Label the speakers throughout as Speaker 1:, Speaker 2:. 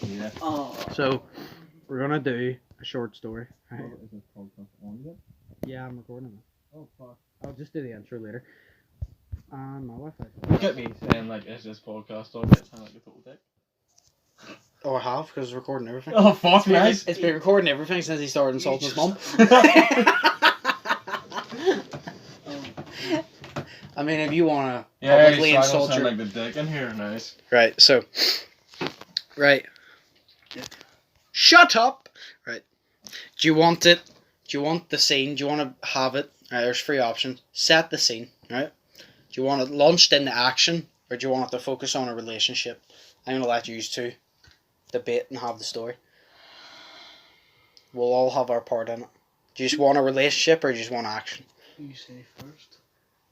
Speaker 1: Yeah.
Speaker 2: Oh.
Speaker 3: So, we're gonna do a short story. Right?
Speaker 1: Is this podcast on yet?
Speaker 3: Yeah, I'm recording it.
Speaker 1: Oh fuck.
Speaker 3: I'll just do the intro later. And my Wi-Fi.
Speaker 1: Look at me saying like, is this podcast on yet? Sound like a total dick.
Speaker 3: Oh, I have, because it's recording everything.
Speaker 1: Oh fuck, nice.
Speaker 3: It's been recording everything since he started insulting his mum. I mean, if you want to publicly insult your...
Speaker 1: like the dick in here, nice.
Speaker 3: Right, so... Right. Shut up! Right. Do you want it? Do you want the scene? Do you want to have it? Right, there's three options. Set the scene, right? Do you want it launched into action, or do you want it to focus on a relationship? I'm going to let you two debate and have the story. We'll all have our part in it. Do you just want a relationship, or do you just want action?
Speaker 2: You say first.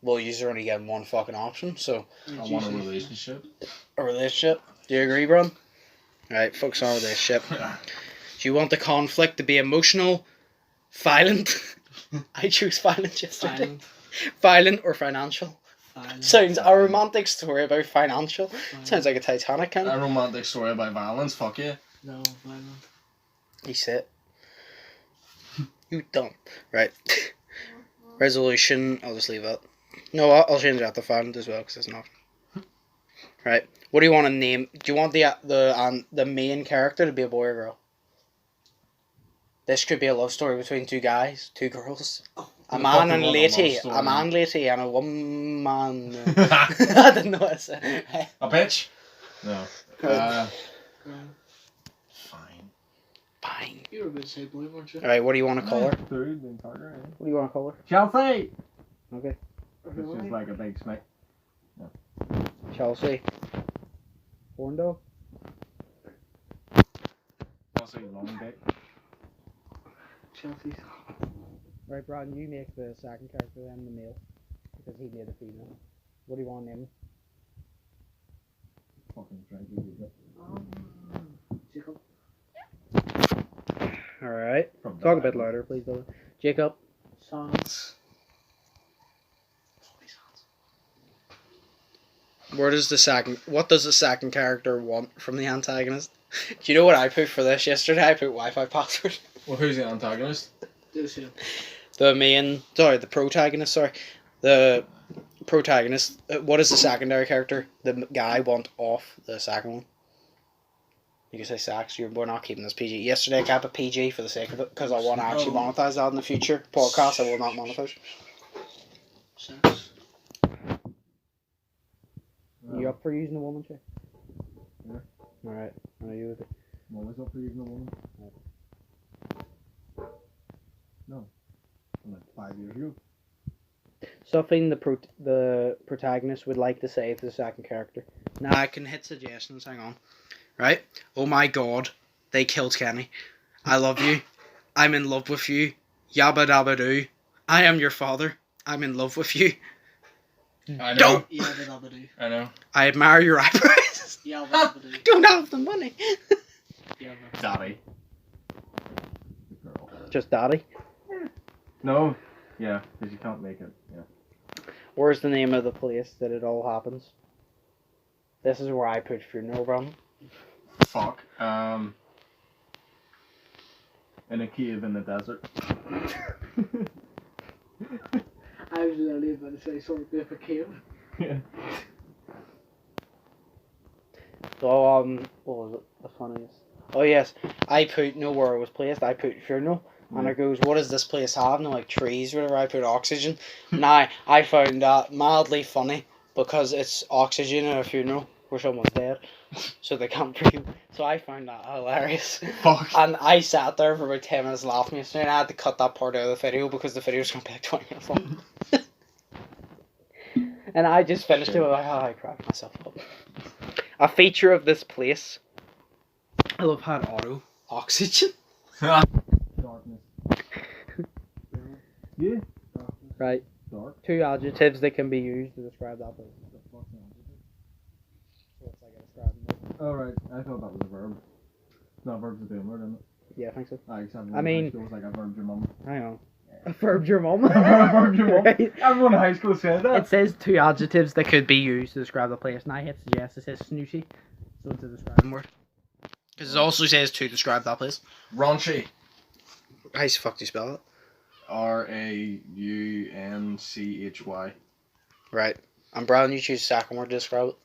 Speaker 3: Well, you're only getting one fucking option, so...
Speaker 1: I want a relationship.
Speaker 3: A relationship? Do you agree, bro? Right, focus on a relationship. Do you want the conflict to be emotional, violent? I choose violent yesterday. Violent or financial? Sounds a romantic story about financial. Sounds like a Titanic kind of.
Speaker 1: A romantic story about violence, fuck yeah.
Speaker 2: No, violent.
Speaker 3: You said. You dumb. Right. Resolution, I'll just leave that. No, I'll change that to violent as well, because it's not. Right. What do you want to name? Do you want the main character to be a boy or girl? This could be a love story between two guys, two girls. A man and lady, a man lady and a woman. I didn't know what I said.
Speaker 1: A bitch? No. Fine.
Speaker 3: Fine.
Speaker 2: You were a bit say boy, weren't you?
Speaker 3: Alright, what do you want to call her?
Speaker 1: Dude, then Carter, eh?
Speaker 3: What do you want to call her?
Speaker 1: Chelsea!
Speaker 3: Okay.
Speaker 1: It's just like a big snake.
Speaker 3: Chelsea. Horn dog?
Speaker 1: Also long dick.
Speaker 2: Chelsea.
Speaker 3: Right, Brad, you make the second character then the male. Because he made the female. What do you want to name him?
Speaker 1: Fucking try to
Speaker 2: Jacob.
Speaker 3: Alright. Talk a bit louder, please, brother. Jacob.
Speaker 2: Sans.
Speaker 3: What does the second character want from the antagonist? Do you know what I put for this yesterday? I put Wi-Fi password.
Speaker 1: Well, who's the antagonist?
Speaker 2: Lucian.
Speaker 3: The protagonist. What does the secondary character, the guy, want off the second one? You can say sex. We're not keeping this PG. Yesterday I kept a PG for the sake of it, because I want to actually monetize that in the future. Podcast I will not monetize.
Speaker 2: Sex.
Speaker 3: You up for using a woman, chick?
Speaker 1: Yeah.
Speaker 3: Alright, are you with it?
Speaker 1: I'm always up for using a woman. No. Like 5 years ago.
Speaker 3: Something the protagonist would like to say to the second character. Now I can hit suggestions, hang on. Right? Oh my god, they killed Kenny. I love you. I'm in love with you. Yabba dabba doo. I am your father. I'm in love with you.
Speaker 1: I know.
Speaker 3: Don't.
Speaker 2: Yabba dabba doo.
Speaker 1: I know.
Speaker 3: I admire your eyebrows.
Speaker 2: Yabba dabba doo.
Speaker 3: Don't have the money.
Speaker 2: Yabba.
Speaker 1: Daddy. Girl.
Speaker 3: Just daddy.
Speaker 1: No. Yeah, because you can't make it. Yeah.
Speaker 3: Where's the name of the place that it all happens? This is where I put funeral from.
Speaker 1: Fuck. In a cave in the desert.
Speaker 2: I was literally about to say sort of a cave.
Speaker 1: Yeah.
Speaker 3: So, what was it? The funniest. Oh, yes. I put, know where it was placed. I put funeral. And it goes, what does this place have? No, like trees, whatever. I put oxygen. Now, I found that mildly funny because it's oxygen at a funeral where someone's dead. So they can't breathe. So I found that hilarious.
Speaker 1: Fuck.
Speaker 3: And I sat there for about 10 minutes laughing yesterday, and I had to cut that part out of the video because the video was going to be like 20 minutes long. And I just finished it with like, oh, I cracked myself up. A feature of this place, I love how it auto oxygen.
Speaker 1: Darkness. Yeah.
Speaker 3: Right.
Speaker 1: Dark.
Speaker 3: Two adjectives that can be used to describe that place. So it's like a describing.
Speaker 1: Oh right, I thought that was a verb. No, verb's a doing word, isn't it?
Speaker 3: Yeah, I think so.
Speaker 1: Except
Speaker 3: I mean,
Speaker 1: it was like I verbed your mum.
Speaker 3: Hang on. I verbed your mum.
Speaker 1: I verbed your mum.
Speaker 3: Right.
Speaker 1: Everyone in high school said that.
Speaker 3: It says two adjectives that could be used to describe the place, and I hit suggest. It says snooty, so it's a describing word. Because it also says to describe that place.
Speaker 1: Raunchy.
Speaker 3: How the fuck do you spell it?
Speaker 1: Raunchy.
Speaker 3: Right. And Brown, you choose the second word to describe it.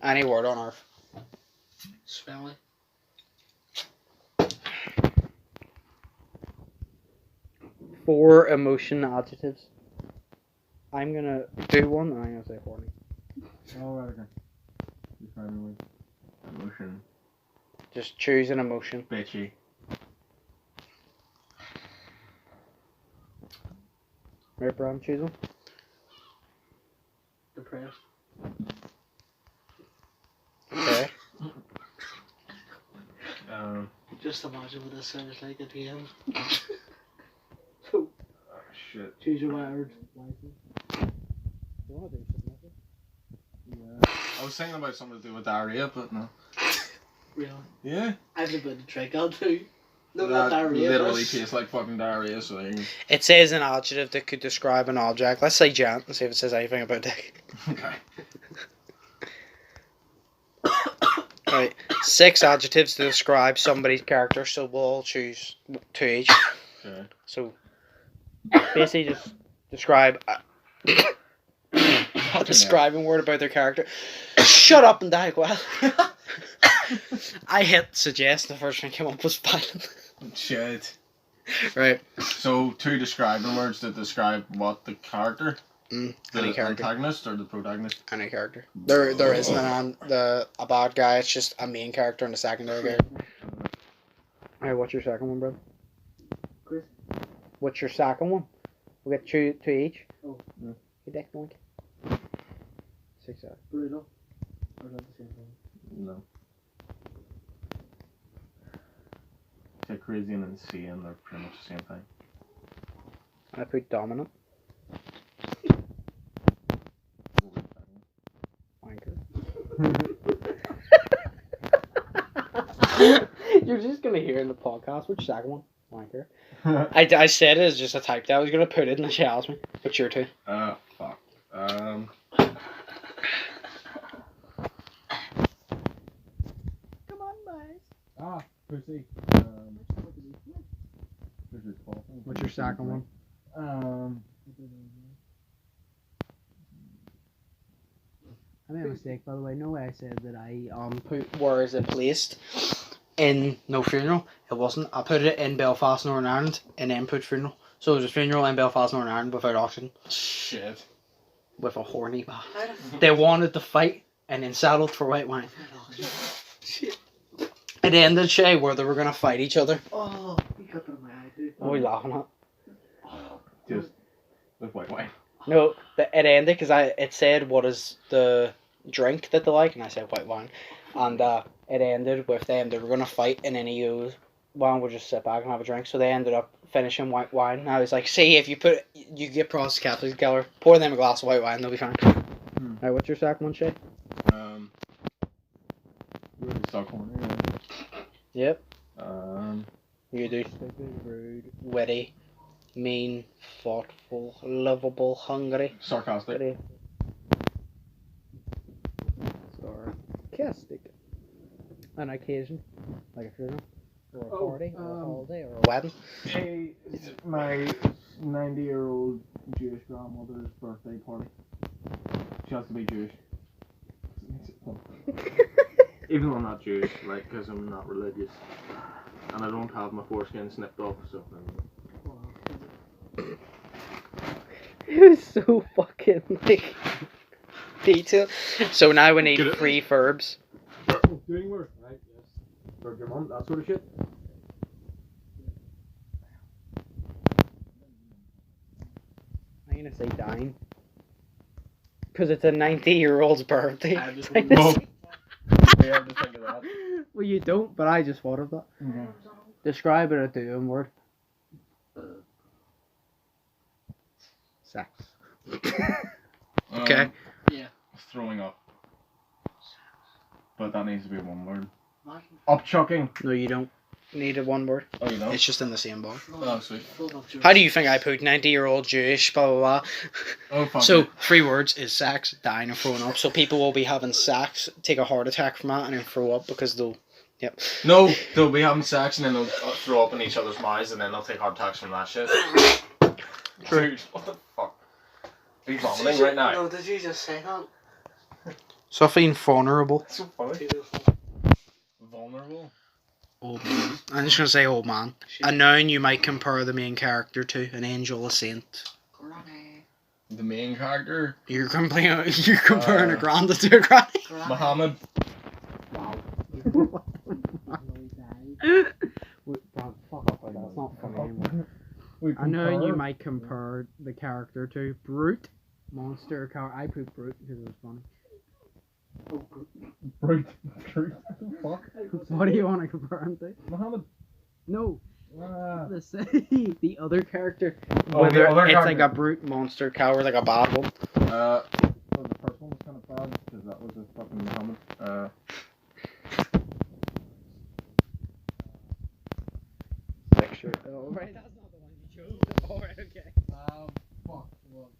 Speaker 3: Any word on earth.
Speaker 2: Smelly.
Speaker 3: 4 emotion adjectives. I'm gonna do one and I'm gonna say horny.
Speaker 1: Oh, right, okay. Describing with emotion.
Speaker 3: Just choose an emotion.
Speaker 1: Bitchy.
Speaker 3: Right, Brown, choose one.
Speaker 2: Depressed.
Speaker 3: Okay.
Speaker 2: Just imagine what this sounds like at the end.
Speaker 1: Oh, shit.
Speaker 2: Choose your words.
Speaker 1: Yeah. I was thinking about something to do with diarrhea, but no.
Speaker 2: Really?
Speaker 1: Yeah.
Speaker 2: I've been to drink on too. No,
Speaker 1: That
Speaker 2: not diarrhea.
Speaker 1: literally tastes like fucking diarrhea, so there you go.
Speaker 3: It says an adjective that could describe an object. Let's say giant and see if it says anything about dick.
Speaker 1: Okay.
Speaker 3: Right. 6 adjectives to describe somebody's character, so we'll all choose 2 each.
Speaker 1: Okay.
Speaker 3: So basically just describe a describing word about their character. Shut up and die, well. I hit suggest, the first thing came up was violent.
Speaker 1: Shit.
Speaker 3: Right.
Speaker 1: So, 2 describing words to describe what the character?
Speaker 3: Any
Speaker 1: The
Speaker 3: character.
Speaker 1: antagonist or the protagonist?
Speaker 3: Any character. There isn't a bad guy, it's just a main character and a secondary character. Alright, what's your second one, bro?
Speaker 2: Chris?
Speaker 3: What's your second one? We get 2 each.
Speaker 2: Oh.
Speaker 1: Yeah.
Speaker 3: You dick doink. 6 out.
Speaker 2: Brutal. Or is that the same thing?
Speaker 1: No. Say crazy and insane, they're pretty much the same thing.
Speaker 3: I put dominant. Wanker. You're just gonna hear in the podcast. Which second one? Wanker. I said it as just a type that I was gonna put it and she asked me. What's your 2?
Speaker 1: Fuck.
Speaker 2: Come on, boys.
Speaker 1: Pussy.
Speaker 3: What's your second one? I made a mistake, by the way. No way I said that I put where is it placed in No Funeral. It wasn't. I put it in Belfast, Northern Ireland, and then put funeral. So it was a funeral in Belfast, Northern Ireland without oxygen.
Speaker 1: Shit.
Speaker 3: With a horny man. They wanted to fight and then settled for white wine.
Speaker 2: Shit.
Speaker 3: It ended, Shay, where they were going to fight each other.
Speaker 2: Oh, you got that in my eye, dude.
Speaker 3: What are you laughing at?
Speaker 1: Just with white wine.
Speaker 3: No, it ended because it said what is the drink that they like, and I said white wine. And it ended with them, they were going to fight, and then he goes, well, we'll just sit back and have a drink. So they ended up finishing white wine. And I was like, see, if you get Protestant Catholics together, pour them a glass of white wine, they'll be fine. Alright, what's your second one, Shay?
Speaker 1: Really Stockholm.
Speaker 3: Yep.
Speaker 1: You
Speaker 3: do stupid, rude, witty, mean, thoughtful, lovable, hungry.
Speaker 1: Sarcastic.
Speaker 3: Witty. Sarcastic. An occasion, like a funeral, or a party, or a holiday, or a wedding.
Speaker 1: Hey, my 90-year-old Jewish grandmother's birthday party. She has to be Jewish. Even though I'm not Jewish, like, because I'm not religious. And I don't have my foreskin snipped off, so...
Speaker 3: It was so fucking, like, detailed. So now we need 3 verbs.
Speaker 1: Doing work, right? Yes. Verb your mum, that sort of shit.
Speaker 3: I'm gonna say dying. Because it's a 90-year-old's birthday.
Speaker 2: I just
Speaker 1: Yeah, I'm just thinking of that.
Speaker 3: Well, you don't, but I just thought of that.
Speaker 1: Mm-hmm.
Speaker 3: Describe it a doing word. Sex. Okay.
Speaker 2: Yeah.
Speaker 1: Throwing up. But that needs to be one word.
Speaker 2: Imagine.
Speaker 1: Upchucking.
Speaker 3: No, you don't need a one word.
Speaker 1: Oh, you know?
Speaker 3: It's just in the same bar.
Speaker 1: Oh, sweet.
Speaker 3: How do you think I put 90-year-old Jewish, blah, blah, blah?
Speaker 1: Oh, fuck
Speaker 3: So,
Speaker 1: it.
Speaker 3: 3 words is sex, dying, and throwing up. So people will be having sex, take a heart attack from that, and then throw up because they'll Yep.
Speaker 1: No, they'll be having sex and then they'll throw up in each other's mouths and then they'll take hard attacks from that shit.
Speaker 3: True.
Speaker 1: Dude, what the fuck? Are you vomiting right now?
Speaker 2: No, did you just say that?
Speaker 3: Something vulnerable.
Speaker 1: That's so funny. Vulnerable?
Speaker 3: Old man. I'm just gonna say old man. A noun you might compare the main character to, an angel, a saint.
Speaker 2: Granny.
Speaker 1: The main character?
Speaker 3: You're comparing a granda to a granny.
Speaker 1: Muhammad.
Speaker 2: Wow.
Speaker 3: Fuck off, that's not funny anymore. A noun you might compare the character to, brute, monster, I put brute because it was funny.
Speaker 1: Brute. Fuck.
Speaker 3: What do you want to compare him to?
Speaker 1: Muhammad.
Speaker 3: No.
Speaker 1: Ah.
Speaker 3: The other character.
Speaker 1: Oh,
Speaker 3: Whether
Speaker 1: the other
Speaker 3: it's
Speaker 1: character.
Speaker 3: like a brute, monster, coward, like a bad one.
Speaker 1: Well, the first one was kind of bad because that was a fucking Muhammad.
Speaker 3: Picture. Oh, right, that's not the one you chose. Oh, right, okay.
Speaker 1: Fuck. What?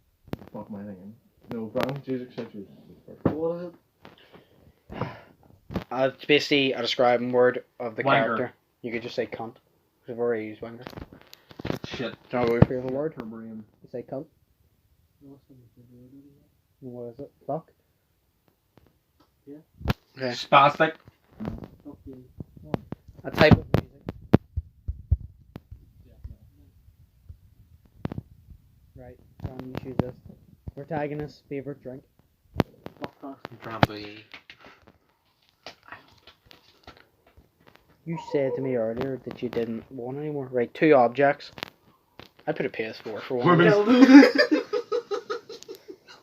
Speaker 1: Fuck my thing. No, Brown, Jesus, etc.
Speaker 2: What is it?
Speaker 3: It's basically a describing word of the
Speaker 1: Wanker.
Speaker 3: character. You could just say cunt. Because I've already used wanker.
Speaker 1: Shit.
Speaker 3: Do you know your favourite word?
Speaker 1: Her brain.
Speaker 3: You say cunt. What is it? Fuck?
Speaker 2: Yeah.
Speaker 3: Okay.
Speaker 1: Spastic.
Speaker 2: Okay.
Speaker 3: A type of music. Right. You choose this. Protagonist's favourite drink.
Speaker 2: Podcast.
Speaker 1: Probably.
Speaker 3: You said to me earlier that you didn't want anymore. Right, 2 objects. I put a PS4 for one.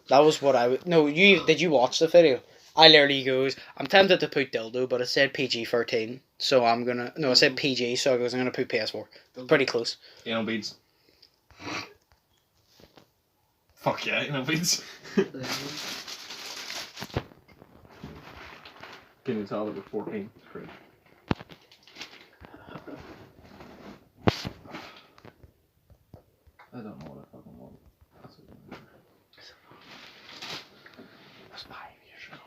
Speaker 3: That was what I would. No, did you watch the video? I literally goes, I'm tempted to put dildo, but it said PG-13, so I'm gonna. No, it said PG, so I goes, I'm gonna put PS4. Pretty close.
Speaker 1: Anal beads. Fuck yeah, anal beads. Can you tell that we're 14? It's great. I don't know what I fucking want. That's what That's 5 years ago.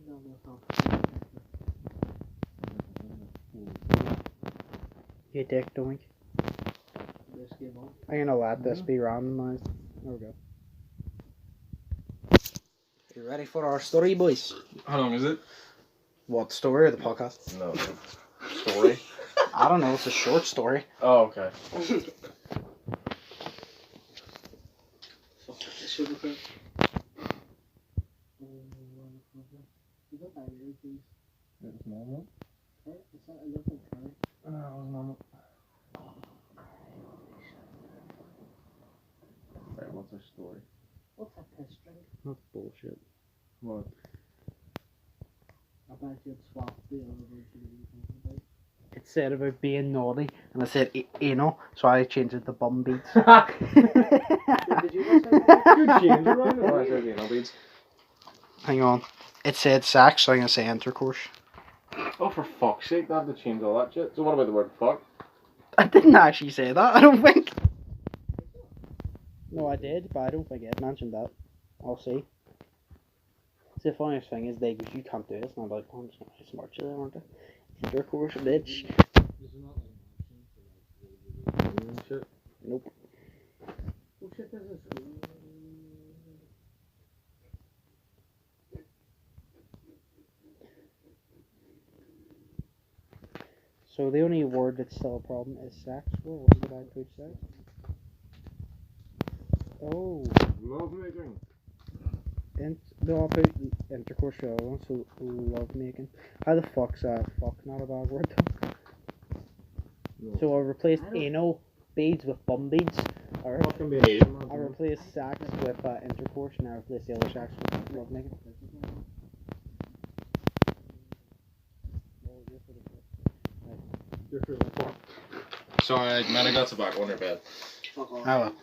Speaker 2: No, that's not.
Speaker 3: You dick doink.
Speaker 2: This game on.
Speaker 3: I'm gonna let this be randomized. There we go. You ready for our story, boys?
Speaker 1: How long is it?
Speaker 3: What, story or the podcast?
Speaker 1: No. Story?
Speaker 3: I don't know, it's a short story.
Speaker 1: Oh, okay.
Speaker 2: Sugar cream. You got that here, please.
Speaker 1: It was normal.
Speaker 2: Right? Is that a little curry?
Speaker 1: No, it was normal. Right, what's our story?
Speaker 2: What's that piss drink?
Speaker 3: That's bullshit.
Speaker 1: What?
Speaker 2: I bet you'd swap the other version you were talking about.
Speaker 3: It said about being naughty, and I said anal, so I changed it to bum beats.
Speaker 2: Did you just say that?
Speaker 1: You changed it right? Oh, I said anal beads.
Speaker 3: Hang on. It said sex, so I'm gonna say intercourse.
Speaker 1: Oh, for fuck's sake, they have to change all that shit. So what about the word fuck?
Speaker 3: I didn't actually say that, I don't think. No, I did, but I don't think Ed mentioned that. I'll see. See, the funniest thing is, they goes, you can't do this, and I'm like, oh, I'm just gonna smart you there, aren't I? Intercourse, bitch.
Speaker 1: Shit.
Speaker 3: Nope.
Speaker 2: Oh shit, this is...
Speaker 3: So the only word that's still a problem is sex. Where did I put sex? Oh.
Speaker 1: Love making.
Speaker 3: No, I put intercourse for the other one, so love making. How the fuck's fuck not a bad word though?
Speaker 1: No.
Speaker 3: So I replaced anal beads with bum beads. Or
Speaker 1: Fucking be Asian, man.
Speaker 3: I replaced sex with intercourse, and I replaced the other sex with love making.
Speaker 1: Sorry, man, I got tobacco on your bed.
Speaker 2: Fuck off.
Speaker 3: Oh well.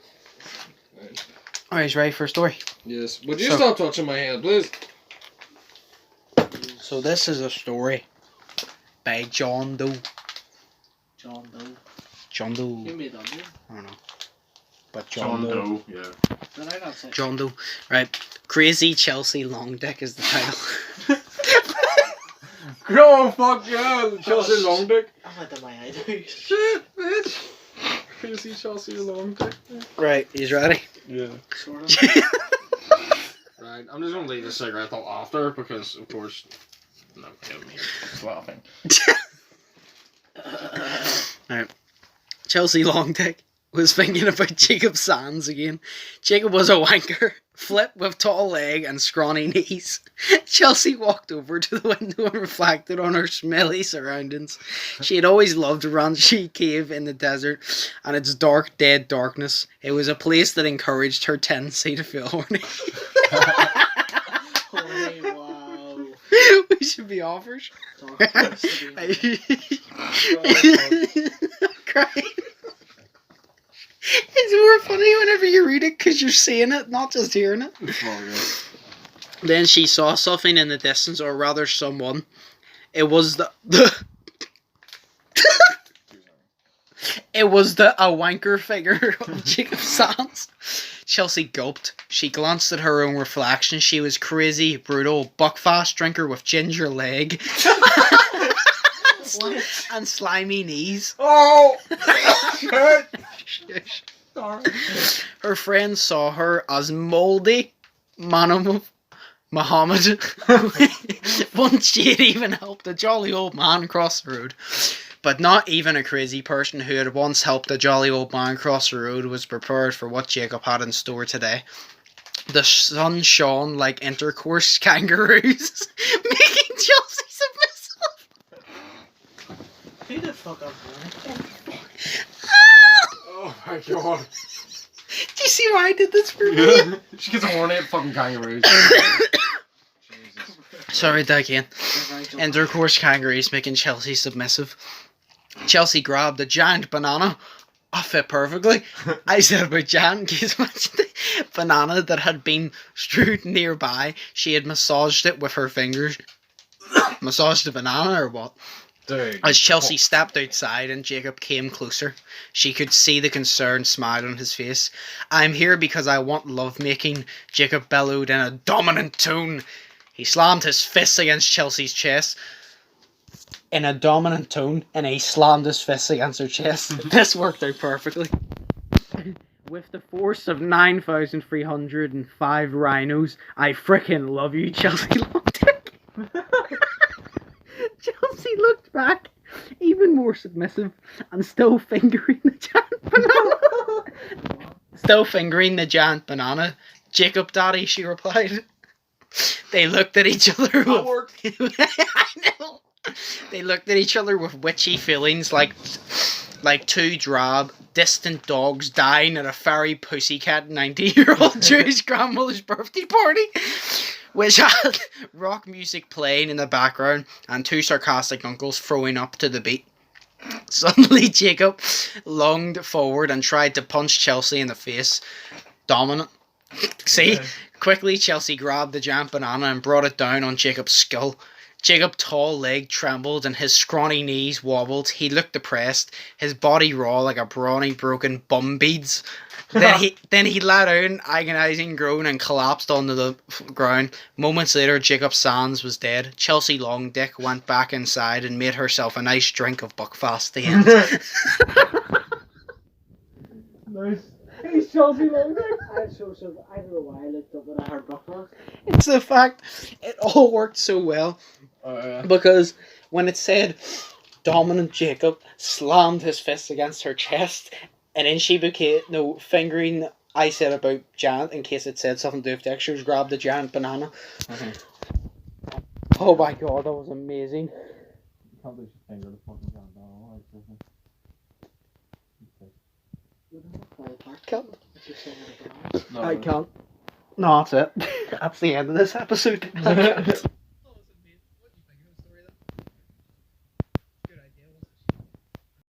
Speaker 3: Alright, he's ready for a story.
Speaker 1: Yes. Would you
Speaker 3: So-
Speaker 1: stop touching my hand, please?
Speaker 3: So this is a story by John Doe.
Speaker 2: John Doe.
Speaker 3: John
Speaker 2: You
Speaker 3: Doe.
Speaker 2: made that, didn't you?
Speaker 3: I don't know. But John Doe.
Speaker 1: Yeah.
Speaker 2: Did I not say?
Speaker 3: John Doe. Right. Crazy Chelsea Long Dick is the title.
Speaker 1: Oh, fuck yeah. Chelsea long dick.
Speaker 4: I went to my eye.
Speaker 1: Shit, bitch. Crazy Chelsea long dick.
Speaker 3: Right, he's ready.
Speaker 1: Yeah.
Speaker 2: Sort of.
Speaker 1: Right, I'm just gonna leave the cigarette till after because, of course, no, kidding me. It's laughing.
Speaker 3: Alright. Chelsea Longdick was thinking about Jacob Sands again. Jacob was a wanker, flip with tall leg and scrawny knees. Chelsea walked over to the window and reflected on her smelly surroundings. She had always loved Ranchi Cave in the desert and its dark, dead darkness. It was a place that encouraged her tendency to feel horny.
Speaker 2: Holy wow.
Speaker 3: We should be offers.
Speaker 2: Talk
Speaker 3: I'm
Speaker 2: to us.
Speaker 3: crying. It's more funny whenever you read it because you're seeing it, not just hearing it. Then she saw something in the distance, or rather someone. It was a wanker figure of Jacob Sands. Chelsea gulped. She glanced at her own reflection. She was crazy, brutal, buckfast drinker with ginger leg and slimy knees.
Speaker 1: Oh! Shit! Sorry.
Speaker 3: Her friends saw her as mouldy Muhammad. Once she had even helped a jolly old man cross the road. But not even a crazy person who had once helped a jolly old man cross the road was prepared for what Jacob had in store today. The sun shone like intercourse kangaroos, making Chelsea submissive.
Speaker 4: Who the fuck up, man?
Speaker 1: Oh my god.
Speaker 3: Do you see why I did this for me?
Speaker 1: Yeah. She gets horny at fucking kangaroos.
Speaker 3: Sorry, that again. Intercourse kangaroos making Chelsea submissive. Chelsea grabbed a giant banana. I fit perfectly. I said about giant in case I mentioned it. Banana that had been strewed nearby. She had massaged it with her fingers. Massaged the banana or what?
Speaker 1: Dude.
Speaker 3: As Chelsea stepped outside and Jacob came closer, she could see the concerned smile on his face. I'm here because I want lovemaking, Jacob bellowed in a dominant tone. He slammed his fists against Chelsea's chest. In a dominant tone, and he slammed his fists against her chest. This worked out perfectly. With the force of 9,305 rhinos, I frickin' love you, Chelsea Longdick. Chelsea looked back, even more submissive, and still fingering the giant banana. Jacob Daddy, she replied. They looked at each other with... I know. They looked at each other with witchy feelings like two drab, distant dogs dying at a fairy pussycat 90-year-old Jewish grandmother's birthday party, which had rock music playing in the background and two sarcastic uncles throwing up to the beat. Suddenly Jacob lunged forward and tried to punch Chelsea in the face. Dominant. See? Quickly Chelsea grabbed the giant banana and brought it down on Jacob's skull. Jacob's tall leg trembled and his scrawny knees wobbled. He looked depressed, his body raw like a brawny broken bum beads. Then he let out an agonising groan and collapsed onto the ground. Moments later, Jacob Sands was dead. Chelsea Longdick went back inside and made herself a nice drink of Buckfast the end.
Speaker 1: Nice. He's Chelsea Longdick.
Speaker 2: I don't know why I looked up when I heard Buckfast.
Speaker 3: It's the fact it all worked so well. Because when it said dominant Jacob slammed his fist against her chest, and then she became fingering. I said about giant in case it said something to do with textures. Grabbed the giant banana. Oh my god, that was amazing.
Speaker 1: Can't lose your finger to fucking giant banana.
Speaker 3: Can't.
Speaker 1: No.
Speaker 3: I can't. No, that's it. That's the end of this episode. I can't.